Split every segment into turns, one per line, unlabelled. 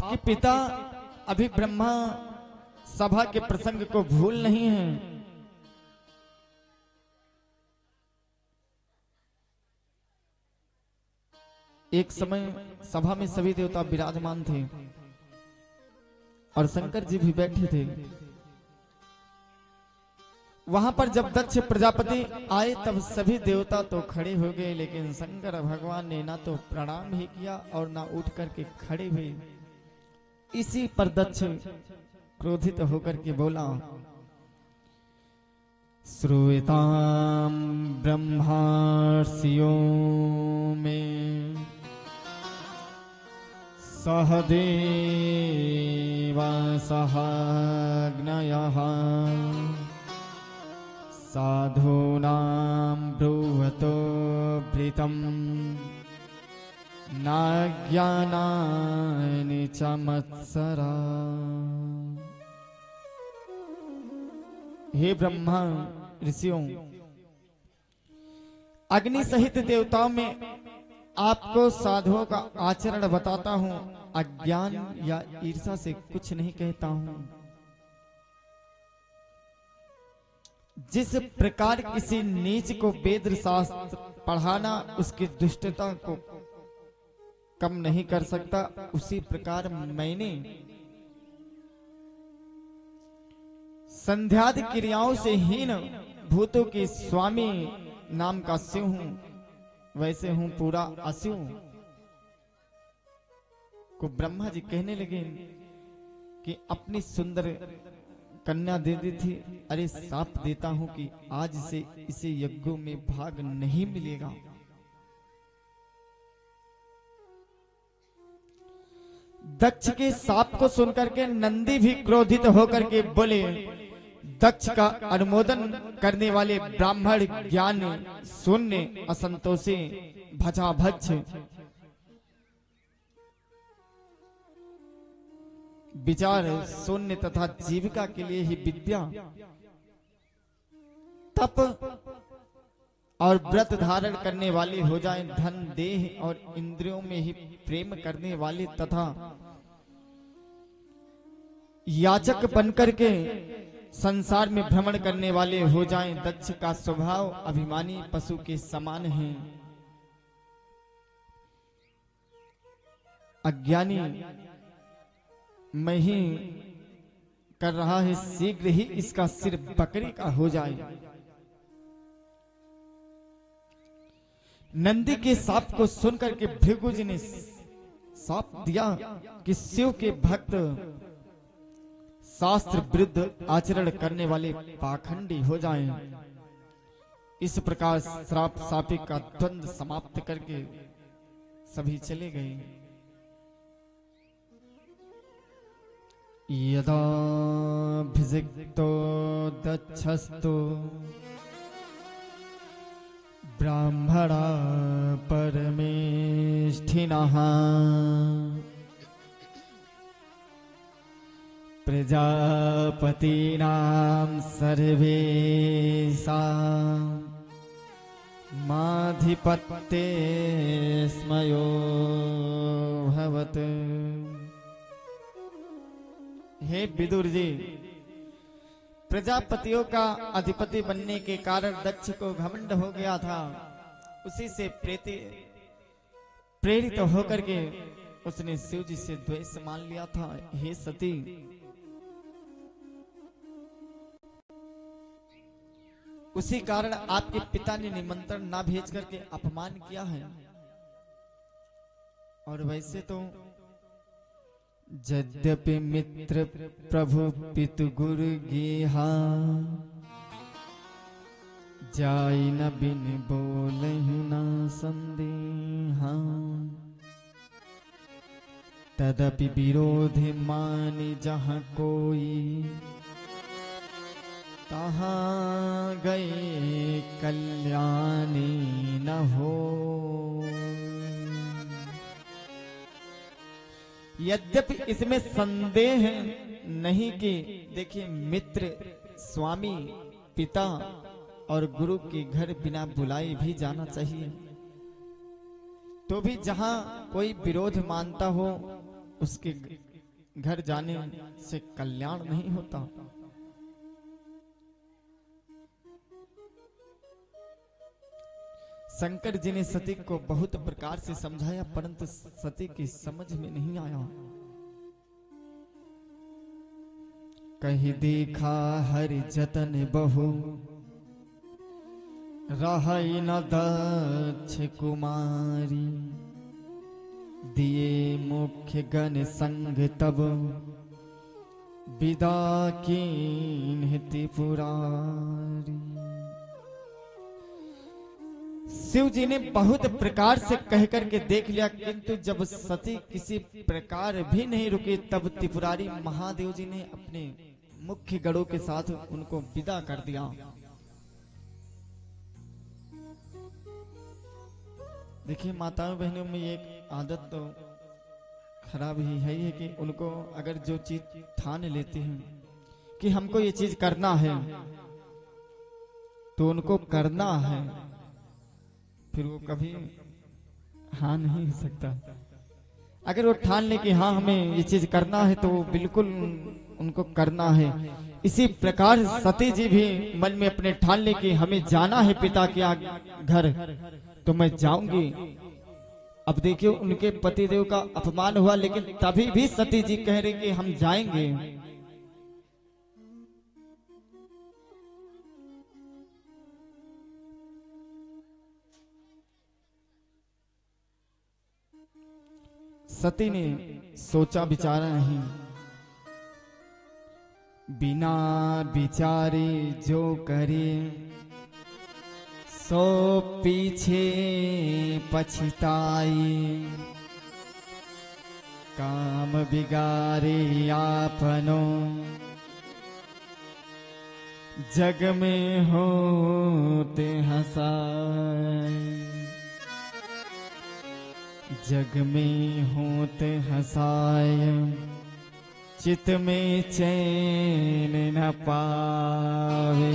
आपके पिता अभी ब्रह्मा सभा के प्रसंग को भूल नहीं हैं। एक समय सभा में सभी देवता विराजमान थे और शंकर जी भी बैठे थे। वहां पर जब दक्ष प्रजापति आए तब सभी देवता तो खड़े हो गए, लेकिन शंकर भगवान ने ना तो प्रणाम ही किया और ना उठ करके खड़े हुए। इसी पर दक्ष क्रोधित होकर के बोला, श्रूयताम ब्रह्मर्षियों में सहदेवा सहाग्नयः साधूनां ब्रुवतो भृतं नाज्ञानानि च मत्सरा। हे ब्रह्मा ऋषियों, अग्नि सहित देवताओं में आपको साधुओं का आचरण बताता हूं। अज्ञान या ईर्षा से कुछ नहीं कहता हूं। जिस प्रकार किसी नीच को वेद शास्त्र पढ़ाना उसकी दुष्टता को कम नहीं कर सकता, उसी प्रकार मैंने संध्यादि क्रियाओं से हीन भूतों के स्वामी नाम का शिव हूं, वैसे हूं पूरा अशिव। को ब्रह्मा जी कहने लगे कि अपनी सुंदर कन्या दे दी थी, अरे साप देता हूं कि आज से इसे यज्ञों में भाग नहीं मिलेगा। दक्ष के साप को सुनकर के नंदी भी क्रोधित होकर के बोले, दक्ष का अनुमोदन करने वाले ब्राह्मण ज्ञान शून्य असंतोषी भजाभक्ष विचार शून्य तथा जीविका के लिए ही विद्या तप और व्रत धारण करने वाले हो जाएं, धन देह और इंद्रियों में ही प्रेम करने वाले तथा याचक बनकर के संसार में भ्रमण करने वाले हो जाएं। दक्ष का स्वभाव अभिमानी पशु के समान है। अज्ञानी मैं ही कर रहा है, शीघ्र ही इसका सिर बकरी का हो जाए। नंदी के साप को सुनकर के भृगु जी ने साप दिया कि शिव के भक्त शास्त्र विरुद्ध आचरण करने वाले पाखंडी हो जाएं। इस प्रकार श्राप शापी का द्वंद्व समाप्त करके सभी चले गए। यदा भिषिक्तो दक्षस्तु ब्राह्मणा परमेष्ठिनः प्रजापतीनां सर्वेषां माधिपत्ये स्मयो भवत्। हे विदुर जी, प्रजापतियों का अधिपति बनने के कारण दक्ष को घमंड हो गया था। उसी से प्रेरित होकर के उसने शिव जी से द्वेष मान लिया था। हे सती, उसी कारण आपके पिता ने निमंत्रण ना भेज करके अपमान किया है। और वैसे तो यद्यपि मित्र प्रभु पितु गुरु गेहा जाय न बिन बोलहु न संदेहा, तदपि विरोध मानि जहाँ कोई तहाँ गए कल्याणी न हो। यद्यपि इसमें संदेह नहीं कि देखिए मित्र, स्वामी, पिता और गुरु के घर बिना बुलाए भी जाना चाहिए। तो भी जहां कोई विरोध मानता हो उसके घर जाने से कल्याण नहीं होता। शंकर जी ने सती को बहुत प्रकार से समझाया, परंतु सती की समझ में नहीं आया। कहीं देखा हरि जतन बहु, रही न दक्ष कुमारी। दिए मुख्य गण संग तब, विदा कीन्ह त्रिपुरारी। शिव जी ने बहुत प्रकार से कह करके देख लिया, किंतु जब सती किसी प्रकार भी नहीं रुकी, तब त्रिपुरारी महादेव जी ने अपने मुख्य गणों के साथ उनको विदा कर दिया। देखिए माताओं बहनों में एक आदत तो खराब ही है कि उनको अगर जो चीज ठान लेते हैं कि हमको ये चीज करना है, तो उनको करना है, फिर वो कभी हाँ नहीं हो सकता। अगर वो ठान ले कि हाँ हमें ये चीज करना है, तो वो बिल्कुल उनको करना है। इसी प्रकार सती जी भी मन में अपने ठान ले कि हमें जाना है पिता के घर, तो मैं जाऊंगी। अब देखिए उनके पतिदेव का अपमान हुआ, लेकिन तभी भी सती जी कह रही कि हम जाएंगे। सती ने सोचा विचारा नहीं, बिना विचारे जो करे सो पीछे पछताई। काम बिगारे आपनो, जग में होते हंसाए। जग में होते हंसाए, चित में चैन न पावे।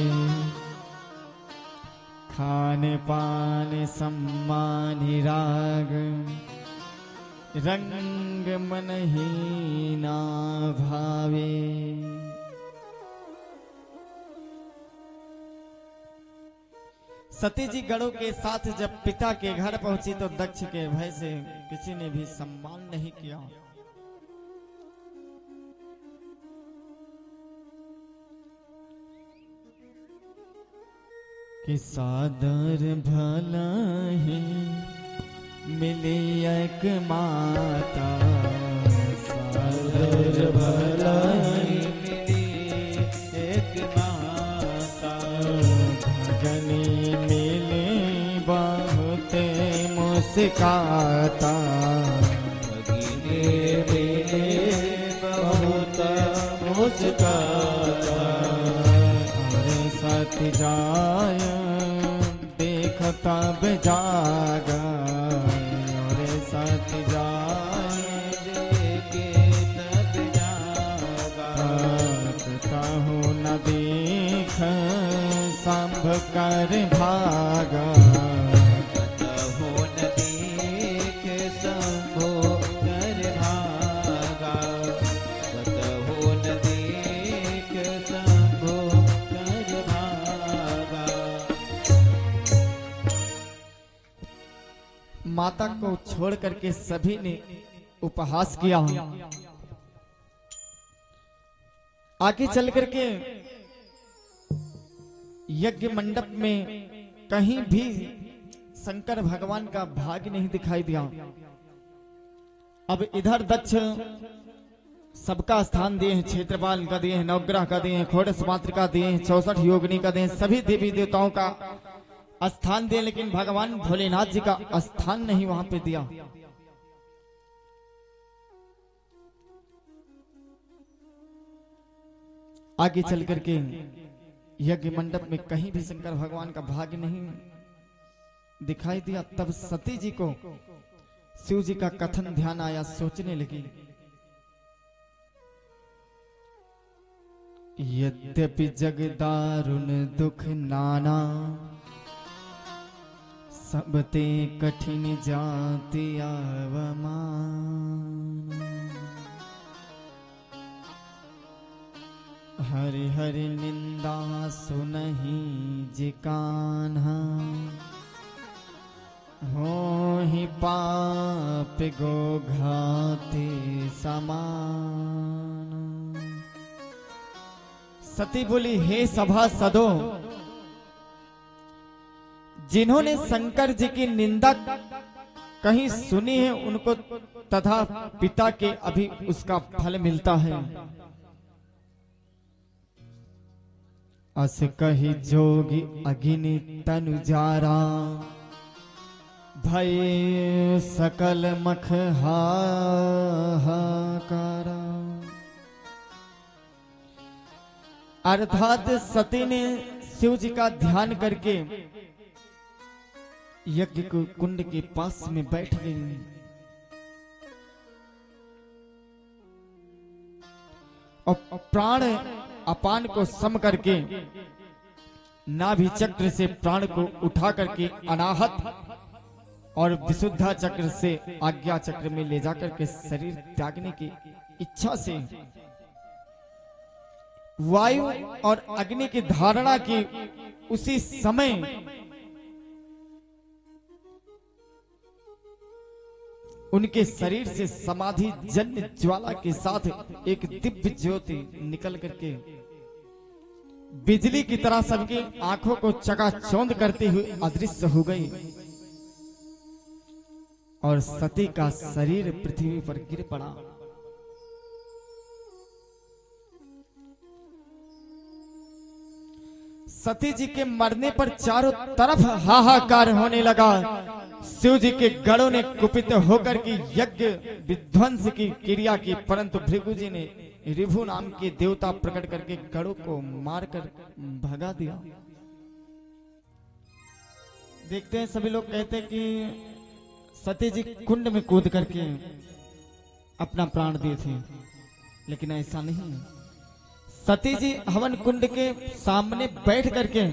खान पान सम्मान राग, रंग मन ही ना भावे। सती जी गणों के साथ जब पिता के घर पहुंची, तो दक्ष के भय से किसी ने भी सम्मान नहीं किया। कि सादर भला ही मिली एक माता, सादर भला ही मिली एक माता। भगनी मिले बहुते मुस्काता, भगनी मिले बहुत मुस्काता। सत जाय देखता बेजागा, और सत जाय देखे तब जागा। कहूँ न देख संभ कर भागा, कहूँ न देख संभो कर भागा। कहूँ न देख संभो कर भागा। माता को छोड़ करके सभी ने उपहास किया। आगे चल करके यज्ञ मंडप में कहीं भी शंकर भगवान का भाग्य नहीं दिखाई दिया। अब इधर दक्ष सबका स्थान दिए हैं, क्षेत्रपाल का दिए हैं, नवग्रह का दिए हैं, खोड़स मात्र का दिए हैं, 64 योगिनी का दिए हैं, सभी देवी देवताओं का स्थान दिए, लेकिन भगवान भोलेनाथ जी का स्थान नहीं वहां पे दिया। आगे चल करके यज्ञ मंडप में कहीं भी शंकर भगवान का भाग्य नहीं दिखाई दिया। तब सती जी को शिव जी का कथन ध्यान आया, सोचने लगी, यद्यपि जग दारुण दुख नाना, सबते कठिन जाति अवमान। हरि हरि निंदा सुनहि जे कान्हा, हो ही पाप गो घाते समान। सती बोली, हे सभासदों, जिन्होंने शंकर जी की निंदा कहीं सुनी है उनको तथा पिता के अभी उसका फल मिलता है। अस कही जोगी अग्नि तनु जारा, भय सकल मख हाहाकारा। अर्थात सती ने शिव जी का ध्यान करके यज्ञ को कुंड के पास में बैठ गई और प्राण अपान को सम करके नाभि चक्र से प्राण को उठा करके अनाहत और विशुद्धा चक्र से आज्ञा चक्र में ले जाकर के शरीर त्यागने की इच्छा से वायु और अग्नि की धारणा की उसी समय उनके शरीर से समाधि जन्य ज्वाला के साथ एक दिव्य ज्योति निकल करके बिजली की तरह सबकी आंखों को चकाचौंध करते हुए अदृश्य हो गई और सती का शरीर पृथ्वी पर गिर पड़ा। सती जी के मरने पर चारों तरफ हाहाकार होने लगा। शिव जी के गणों ने कुपित होकर की यज्ञ विध्वंस की क्रिया की, परंतु भृगु जी ने ऋभु नाम के देवता प्रकट करके गणों को मारकर भगा दिया। देखते हैं सभी लोग कहते हैं कि सती जी कुंड में कूद करके अपना प्राण दिए थे, लेकिन ऐसा नहीं है। सती जी हवन कुंड के सामने बैठ करके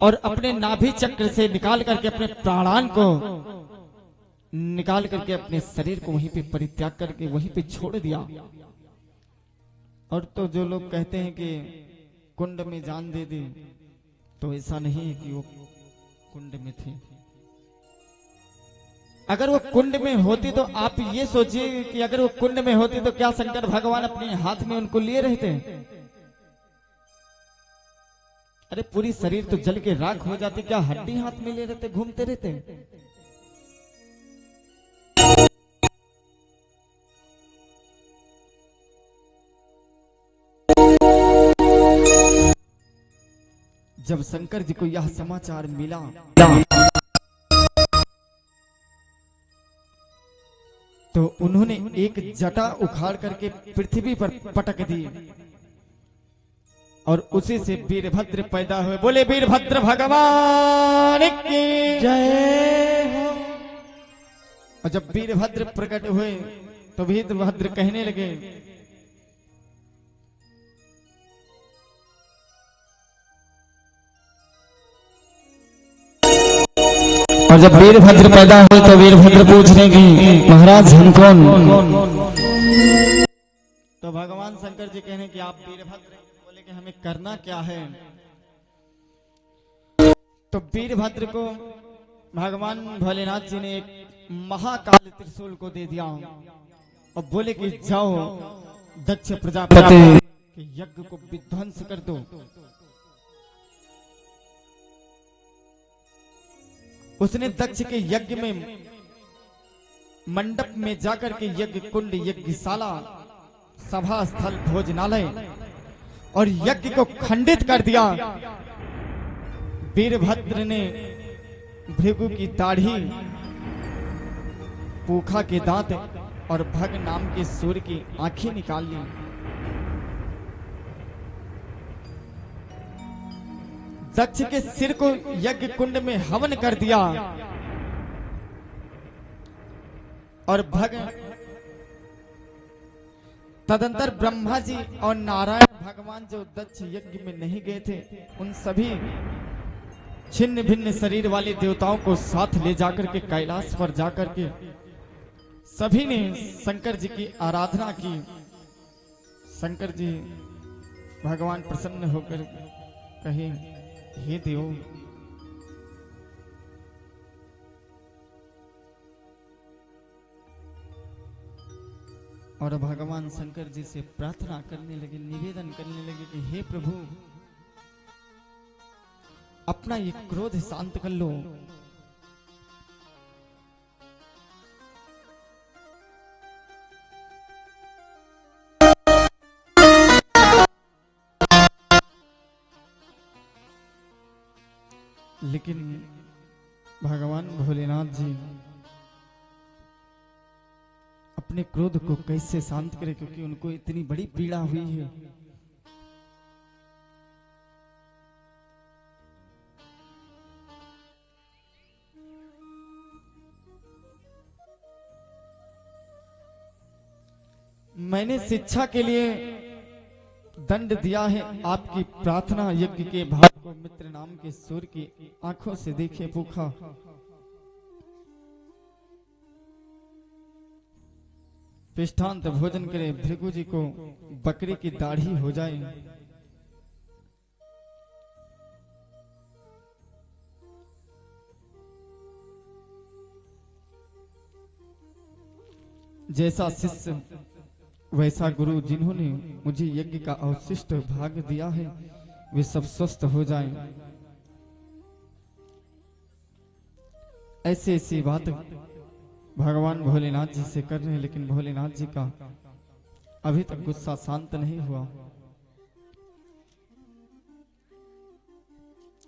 और अपने नाभि चक्र से निकाल करके अपने प्राणान को निकाल करके अपने शरीर को वहीं पे परित्याग करके वहीं पे छोड़ दिया। और तो जो लोग कहते हैं कि कुंड में जान दे दी, तो ऐसा नहीं है कि वो कुंड में थी। अगर वो कुंड में होती तो आप ये सोचिए कि अगर वो कुंड में होती तो क्या शंकर भगवान अपने हाथ में उनको लिए रहते? अरे पूरी शरीर तो जल के राख हो जाती, क्या हड्डी हाथ में ले रहते, घूमते रहते? जब शंकर जी को यह समाचार मिला तो उन्होंने एक जटा उखाड़ करके पृथ्वी पर पटक दी और उसी से वीरभद्र पैदा हुए। बोले वीरभद्र भगवान की जय हो। और जब वीरभद्र प्रकट हुए तो वीरभद्र कहने लगे, और जब वीरभद्र पैदा हुए तो वीरभद्र पूछने की महाराज हम कौन? तो भगवान शंकर जी कहने कि आप वीरभद्र। बोले कि हमें करना क्या है? तो वीरभद्र को भगवान भोलेनाथ जी ने एक महाकाल त्रिशूल को दे दिया और बोले कि जाओ दक्ष प्रजापति के यज्ञ को विध्वंस कर दो। उसने दक्ष के यज्ञ में मंडप में जाकर के यज्ञ कुंड, यज्ञशाला, सभा स्थल, भोजनालय और यज्ञ को खंडित कर दिया। वीरभद्र ने भृगु की दाढ़ी, पूखा के दांत और भग नाम के सूर्य की आंखें निकाल ली। दक्ष के सिर को यज्ञ कुंड में हवन कर दिया और तदंतर ब्रह्मा जी और नारायण भगवान जो दक्ष यज्ञ में नहीं गए थे, उन सभी छिन्न भिन्न शरीर वाले देवताओं को साथ ले जाकर के कैलाश पर जाकर के सभी ने शंकर जी की आराधना की। शंकर जी भगवान प्रसन्न होकर कहे, हे देव, और भगवान शंकर जी से प्रार्थना करने लगे, निवेदन करने लगे कि हे प्रभु, अपना ये क्रोध शांत कर लो। लेकिन भगवान भोलेनाथ जी अपने क्रोध को कैसे शांत करें, क्योंकि उनको इतनी बड़ी पीड़ा हुई है। मैंने शिक्षा के लिए दंड दिया है, आपकी प्रार्थना यज्ञ के भाव को मित्र नाम के सूर्य की आंखों से देखे भूखा। पृष्ठांत भोजन करे, भृगु जी को बकरी की दाढ़ी हो जाए। जैसा शिष्य वैसा गुरु, जिन्होंने मुझे यज्ञ का अवशिष्ट भाग दिया है, वे सब स्वस्थ हो जाएं। ऐसी ऐसी बात भगवान भोलेनाथ जी से कर रहे हैं, लेकिन भोलेनाथ जी का अभी तक गुस्सा शांत नहीं हुआ।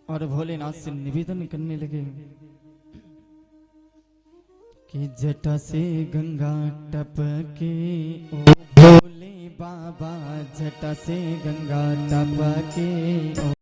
और भोलेनाथ से निवेदन करने लगे कि जटा से गंगा टपके, ओ भोले बाबा, जटा से गंगा टपके, ओ